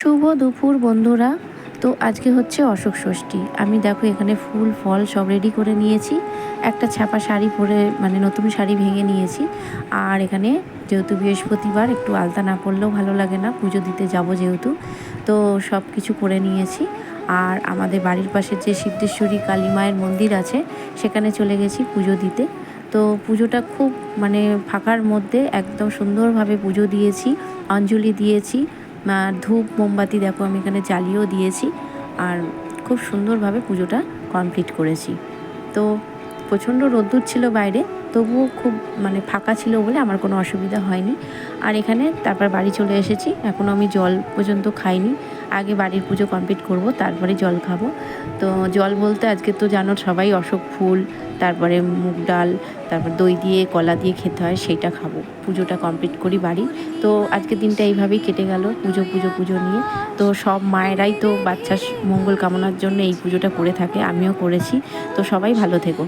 শুভ দুপুর বন্ধুরা। তো আজকে হচ্ছে অশোক ষষ্ঠী। আমি দেখো এখানে ফুল ফল সব রেডি করে নিয়েছি। একটা ছাপা শাড়ি পরে মানে নতুন শাড়ি ভেঙে নিয়েছি। আর এখানে যেহেতু বৃহস্পতিবার একটু আলতা না পরলেও ভালো লাগে না, পুজো দিতে যাব যেহেতু, তো সব কিছু করে নিয়েছি। আর আমাদের বাড়ির পাশে যে সিদ্ধেশ্বরী কালী মায়ের মন্দির আছে সেখানে চলে গেছি পুজো দিতে। তো পুজোটা খুব মানে ফাঁকার মধ্যে একদম সুন্দরভাবে পুজো দিয়েছি, অঞ্জলি দিয়েছি। ধূপ মোমবাতি দেখো আমি এখানে জ্বালিয়েও দিয়েছি। আর খুব সুন্দরভাবে পুজোটা কমপ্লিট করেছি। তো প্রচণ্ড রোদ্দুর ছিল বাইরে, তবুও খুব মানে ফাঁকা ছিল বলে আমার কোনো অসুবিধা হয়নি। আর এখানে তারপর বাড়ি চলে এসেছি। এখনও আমি জল পর্যন্ত খাইনি, আগে বাড়ির পুজো কমপ্লিট করব, তারপরে জল খাবো। তো জল বলতে আজকে তো জানো সবাই অশোক ফুল, তারপরে মুগ ডাল, তারপর দই দিয়ে কলা দিয়ে খেতে হয়, সেইটা খাবো। পুজোটা কমপ্লিট করি বাড়ি। তো আজকের দিনটা এইভাবেই কেটে গেল পুজো পুজো পুজো নিয়ে। তো সব মায়েরাই তো বাচ্চার মঙ্গল কামনার জন্য এই পুজোটা করে থাকে, আমিও করেছি। তো সবাই ভালো থেকো।